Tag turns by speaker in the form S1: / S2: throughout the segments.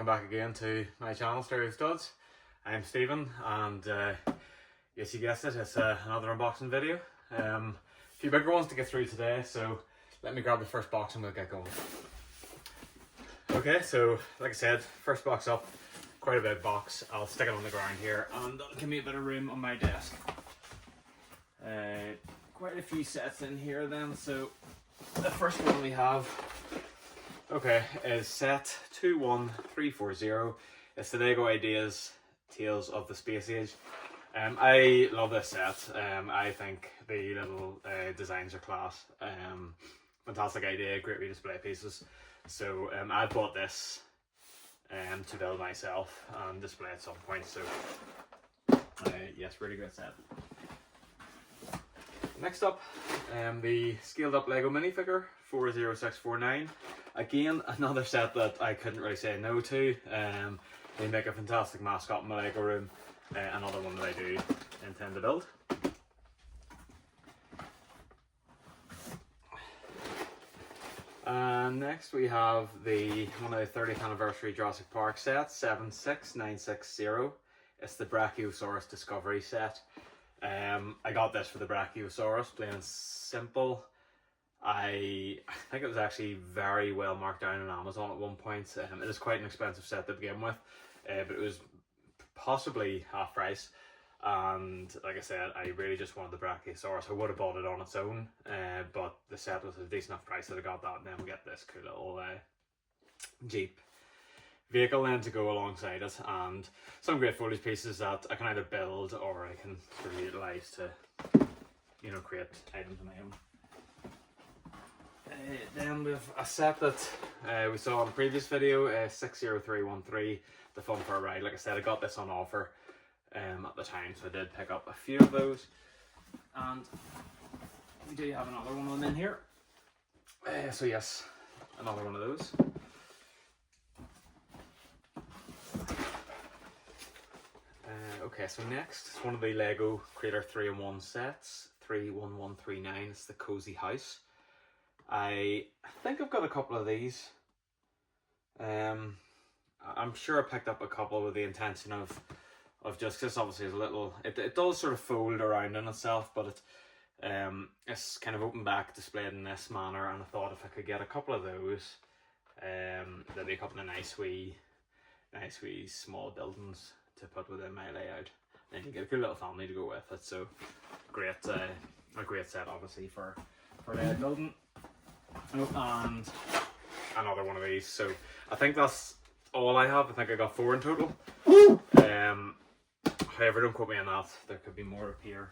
S1: welcome back again to my channel, Stereo Studs. I'm Stephen, and yes, you guessed it, it's another unboxing video. A few bigger ones to get through today, so let me grab the first box and we'll get going. Okay, so like I said, first box up, quite a big box. I'll stick it on the ground here and that'll give me a bit of room on my desk. Quite a few sets in here then, so the first one we have, okay, is set 21340. It's the Lego Ideas Tales of the Space Age. I love this set. I think the little designs are class. Fantastic idea, great redisplay pieces. So I bought this to build myself and display at some point. So yes, really great set. Next up, the scaled up Lego minifigure 40649. Again, another set that I couldn't really say no to. They make a fantastic mascot in my Lego room. Another one that I do intend to build. Next we have one of the 30th anniversary Jurassic Park set, 76960. It's the Brachiosaurus Discovery set. I got this for the Brachiosaurus, plain and simple. I think it was actually very well marked down on Amazon at one point. It is quite an expensive set to begin with, but it was possibly half price. And like I said, I really just wanted the Brachiosaurus. I would have bought it on its own, but the set was a decent enough price that I got that, and then we get this cool little Jeep vehicle then to go alongside it, and some great foliage pieces that I can either build or I can sort of utilize to, you know, create items of my own. Then we have a set that we saw in a previous video, 60313, the Fun for a Ride. Like I said, I got this on offer at the time, so I did pick up a few of those, and we do have another one of them in here. So yes, another one of those. Okay, so next is one of the Lego Creator 3-in-1 sets, 31139. It's the Cozy House. I think I've got a couple of these. I'm sure I picked up a couple with the intention of just, this obviously is a little, it does sort of fold around in itself, but it's kind of open back, displayed in this manner, and I thought if I could get a couple of those, there'd be a couple of nice wee small buildings to put within my layout. Then you get a good little family to go with it. So great, a great set obviously for layout building. Oh, and another one of these. So I think that's all I have. I think I got 4 in total. However, don't quote me on that. There could be more up here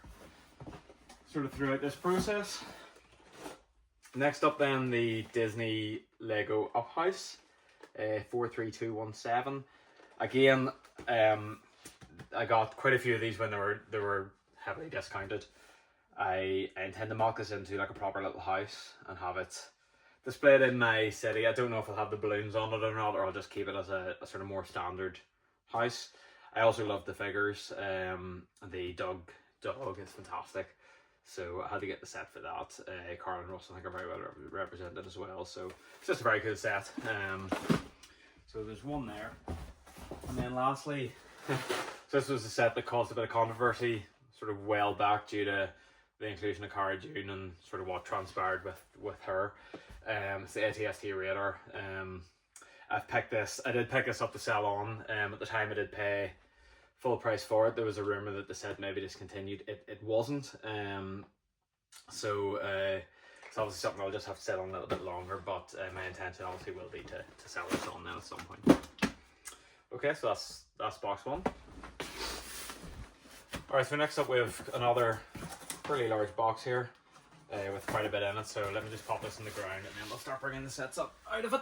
S1: sort of throughout this process. Next up then, the Disney Lego Up House, 43217. Again, I got quite a few of these when they were heavily discounted. I intend to mock this into like a proper little house and have it displayed in my city. I don't know if I'll have the balloons on it or not, or I'll just keep it as a sort of more standard house. I also love the figures. The dog is fantastic, so I had to get the set for that. Carl and Russell I think are very well represented as well, so it's just a very cool set. So there's one there. And then lastly, so this was a set that caused a bit of controversy sort of well back due to the inclusion of Cara Dune and sort of what transpired with her. It's the ATST Raider. I did pick this up to sell on. At the time I did pay full price for it. There was a rumour that the set may be discontinued. It wasn't. So it's obviously something I'll just have to sell on a little bit longer, but my intention obviously will be to sell this on now at some point. Okay, so that's box one. Alright, so next up we have another pretty large box here with quite a bit in it, so let me just pop this in the ground and then we'll start bringing the sets up out of it.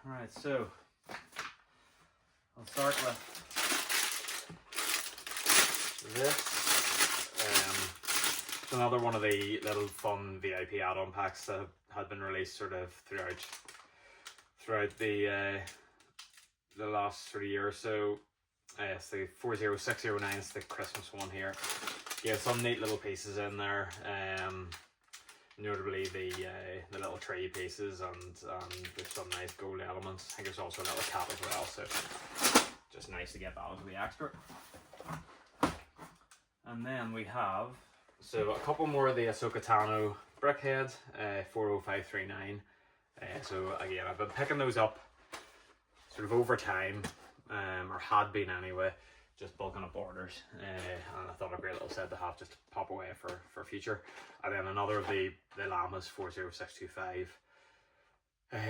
S1: Right, so I'll start with this. It's another one of the little fun VIP add-on packs that had been released sort of throughout the last sort of year or so. It's the 40609, it's the Christmas one here. Yeah, some neat little pieces in there. notably the little tree pieces, and there's some nice gold elements. I think there's also a little cap as well, so just nice to get that as the extra. And then we have a couple more of the Ahsoka Tano Brickhead 40539. So again, I've been picking those up sort of over time, or had been anyway, just bulking up orders, and I thought a great little set to have just to pop away for future. And then another of the Llamas 40625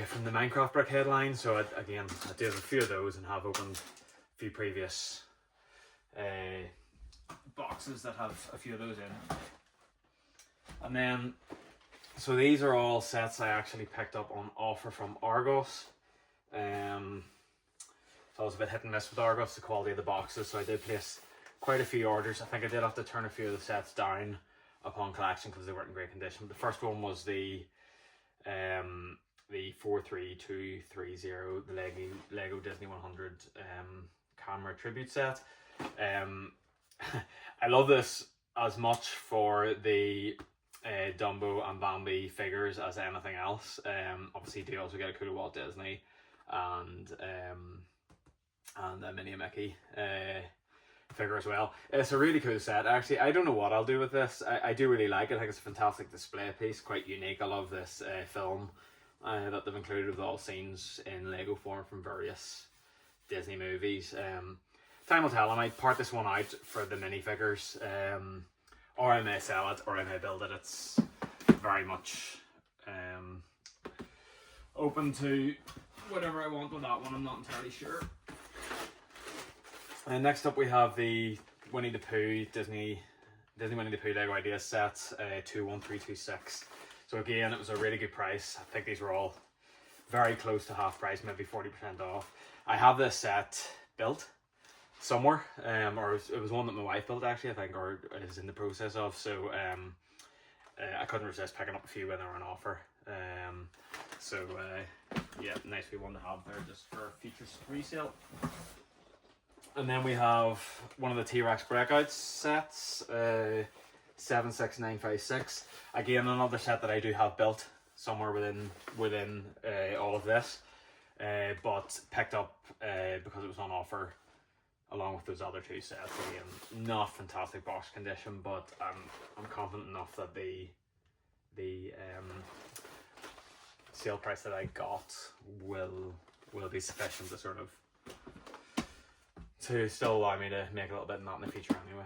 S1: from the Minecraft Brickhead line. So I do have a few of those and have opened a few previous boxes that have a few of those in. And then, so these are all sets I actually picked up on offer from Argos. So I was a bit hit and miss with Argos, the quality of the boxes, so I did place quite a few orders. I think I did have to turn a few of the sets down upon collection because they weren't in great condition. The first one was the 43230, the Lego Disney 100 camera tribute set. I love this as much for the Dumbo and Bambi figures as anything else. Obviously, you do also get a cool Walt Disney and a Minnie and Mickey figure as well. It's a really cool set. Actually, I don't know what I'll do with this. I do really like it. I think it's a fantastic display piece, quite unique. I love this film that they've included with all scenes in Lego form from various Disney movies. Time will tell. I might part this one out for the minifigures, or I may sell it, or I may build it. It's very much open to whatever I want with that one. I'm not entirely sure. And next up we have the Winnie the Pooh Disney Winnie the Pooh Lego Ideas set 21326. So again, it was a really good price. I think these were all very close to half price, maybe 40% off. I have this set built somewhere, or it was one that my wife built actually, I think, or is in the process of. So I couldn't resist picking up a few when they were on offer. Yeah, nice wee one to have there just for future resale. And then we have one of the T-Rex Breakouts sets, 76956. Again, another set that I do have built somewhere within all of this, but picked up because it was on offer along with those other two sets. Again, not fantastic box condition, but I'm confident enough that the sale price that I got will be sufficient to sort of to still allow me to make a little bit of that in the future anyway.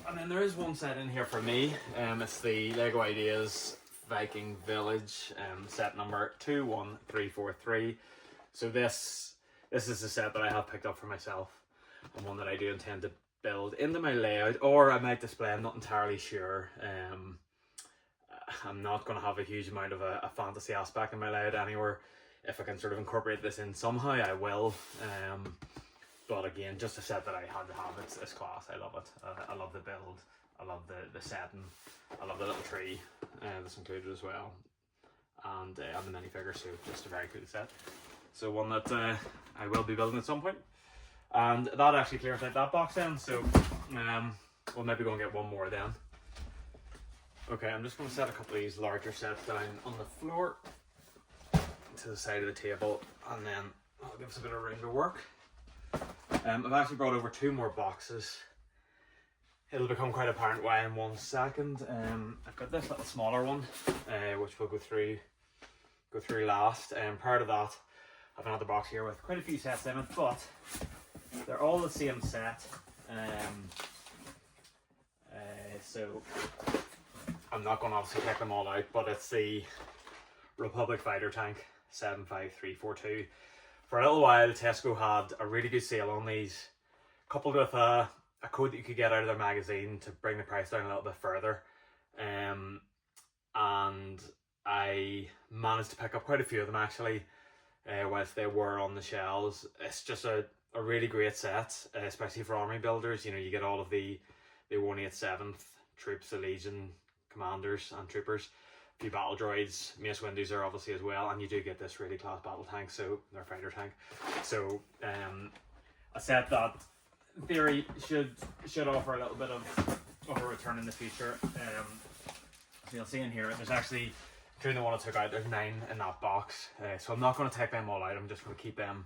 S1: And then there is one set in here for me. It's the Lego Ideas Viking Village set number 21343. So this is a set that I have picked up for myself, and one that I do intend to build into my layout, or I might display. I'm not entirely sure. I'm not going to have a huge amount of a fantasy aspect in my layout anywhere. If I can sort of incorporate this in somehow, I will. But again, just a set that I had to have. It's class. I love it. I love the build. I love the setting. I love the little tree that's included as well, and the minifigure. So just a very cool set. So one that I will be building at some point. And that actually clears out that box then. So we'll maybe go and get one more then. Okay, I'm just going to set a couple of these larger sets down on the floor to the side of the table, and then I'll give us a bit of room to work. I've actually brought over two more boxes. It'll become quite apparent why in 1 second. I've got this little smaller one, which we'll go through last. Prior to that, I've another box here with quite a few sets in it, but they're all the same set. So I'm not going to obviously pick them all out, but it's the Republic Fighter Tank 75342. For a little while, Tesco had a really good sale on these, coupled with a code that you could get out of their magazine to bring the price down a little bit further. And I managed to pick up quite a few of them actually, whilst they were on the shelves. It's just a really great set, especially for army builders. You know, you get all of the 187th troops, the Legion commanders and troopers, a few battle droids, Mace Windu's are obviously as well, and you do get this really class battle tank, so their fighter tank. So a set that in theory should offer a little bit of of a return in the future. So you'll see in here, there's actually, including the one I took out, there's 9 in that box. So I'm not going to take them all out, I'm just going to keep them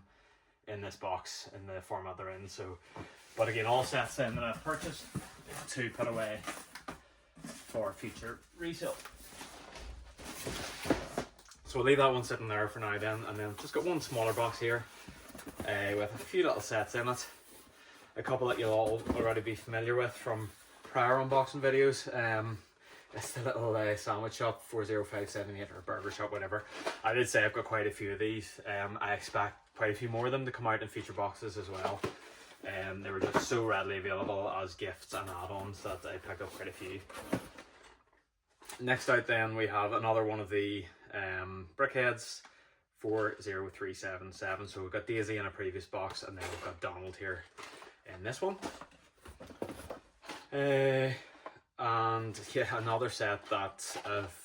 S1: in this box in the format they're in. So, but again, all sets in that I've purchased to put away for future resale. So we'll leave that one sitting there for now then, and then just got one smaller box here with a few little sets in it. A couple that you'll all already be familiar with from prior unboxing videos. It's the little sandwich shop, 40578, or burger shop, whatever. I did say I've got quite a few of these. I expect quite a few more of them to come out in feature boxes as well. They were just so readily available as gifts and add-ons that I picked up quite a few. Next out then we have another one of the Brickheadz, 40377. So we've got Daisy in a previous box, and then we've got Donald here in this one. And yeah, another set that I've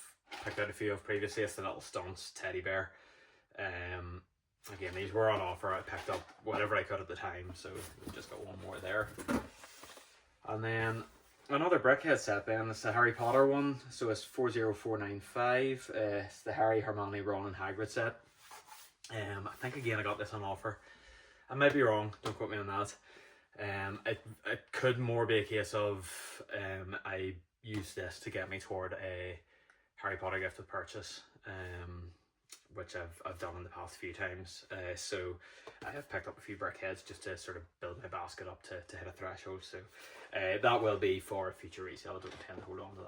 S1: picked out a few of previously. It's the little Stunts teddy bear. Again, these were on offer. I picked up whatever I could at the time, so we've just got one more there. And then another Brickheadz set then, it's the Harry Potter one, so it's 40495. It's the Harry, Hermione, Ron and Hagrid set. I think again I got this on offer. I might be wrong, don't quote me on that. It could more be a case of I used this to get me toward a Harry Potter gift with purchase, which I've done in the past few times. So I have picked up a few Brickheadz just to sort of build my basket up to hit a threshold. So that will be for future resale. I don't intend to hold on to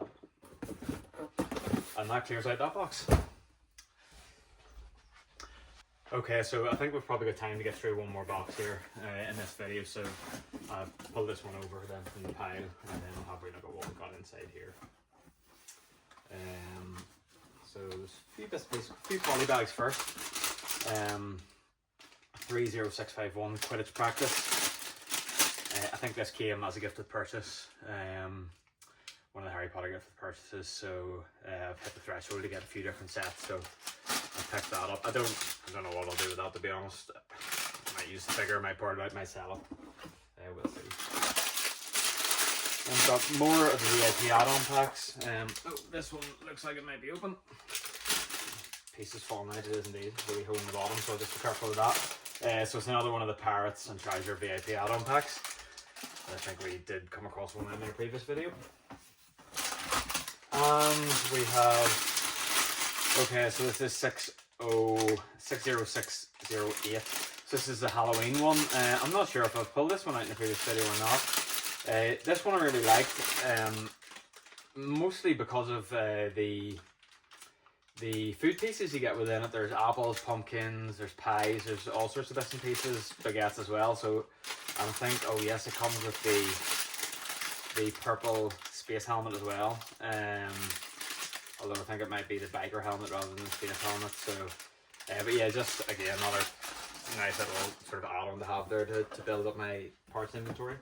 S1: that. And that clears out that box. Okay, so I think we've probably got time to get through one more box here in this video, so I'll pull this one over then from the pile, and then I'll have a look at what we've got inside here. So there's a few bits, a few polybags first. 30651 Quidditch practice. I think this came as a gift with purchase. One of the Harry Potter gift with purchases, so I've hit the threshold to get a few different sets, so I picked that up. I don't know what I'll do with that, to be honest. I might use the figure, might part it out, might sell it. We'll see. I've got more of the VIP add-on packs. Oh, this one looks like it might be open. Pieces falling out, it is indeed. Really hole in the bottom, so just be careful of that. So it's another one of the Pirates and Treasure VIP add-on packs. I think we did come across one in a previous video. And we have, okay, so this is 60608. So this is the Halloween one. I'm not sure if I've pulled this one out in the previous video or not. This one I really liked, mostly because of the food pieces you get within it. There's apples, pumpkins, there's pies, there's all sorts of bits and pieces, baguettes as well. So I think, oh yes, it comes with the purple space helmet as well. Although I think it might be the biker helmet rather than the space helmet. So, but yeah, just again another nice little sort of add-on to have there to build up my parts inventory.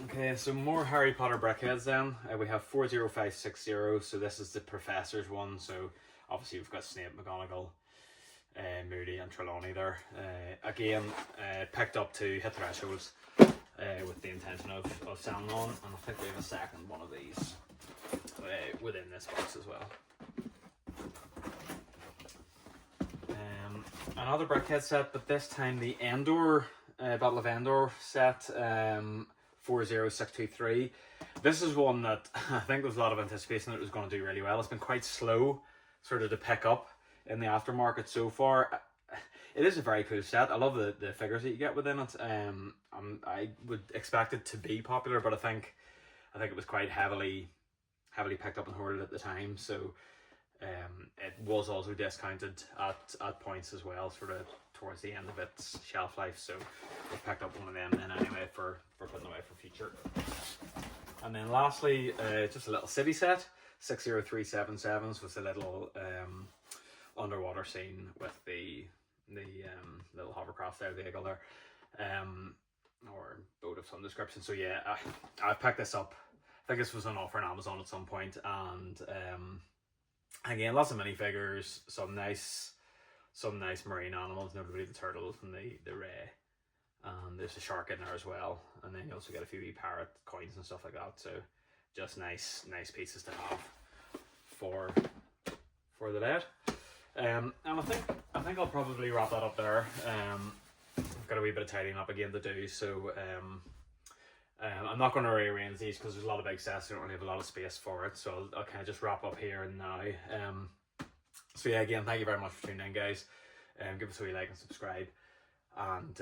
S1: Okay, so more Harry Potter Brickheadz then. We have 40560, so this is the Professor's one. So obviously we've got Snape, McGonagall, Moody and Trelawney there. Again, picked up to hit thresholds with the intention of selling on, and I think we have a second one of these within this box as well. Another Brickheadz set, but this time the Endor, Battle of Endor set, 40623. This is one that I think there was a lot of anticipation that it was going to do really well. It's been quite slow sort of to pick up in the aftermarket so far. It is a very cool set. I love the figures that you get within it. I would expect it to be popular, but I think it was quite heavily picked up and hoarded at the time. So it was also discounted at points as well, sort of towards the end of its shelf life. So we picked up one of them then anyway for putting away for future. And then lastly, just a little city set, 60377. So it's a little underwater scene with the little hovercraft there, the eagle there, or boat of some description. So yeah, I picked this up. I think this was on offer on Amazon at some point, and again, lots of minifigures, some nice marine animals, notably the turtles and the ray, and and there's a shark in there as well, and then you also get a few wee parrot coins and stuff like that. So just nice pieces to have for the bed. And I think I'll probably wrap that up there. I've got a wee bit of tidying up again to do, so I'm not going to rearrange these because there's a lot of big sets. I don't really have a lot of space for it, so I'll kind of just wrap up here and now. So yeah, again, thank you very much for tuning in, guys. Give us a wee like and subscribe, and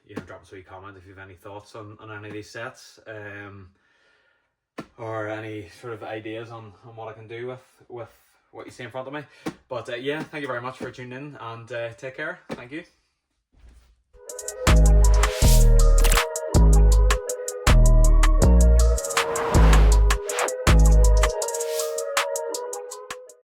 S1: you know, drop us a wee comment if you have any thoughts on any of these sets, or any sort of ideas on what I can do with what you see in front of me. But yeah, thank you very much for tuning in, and take care. Thank you.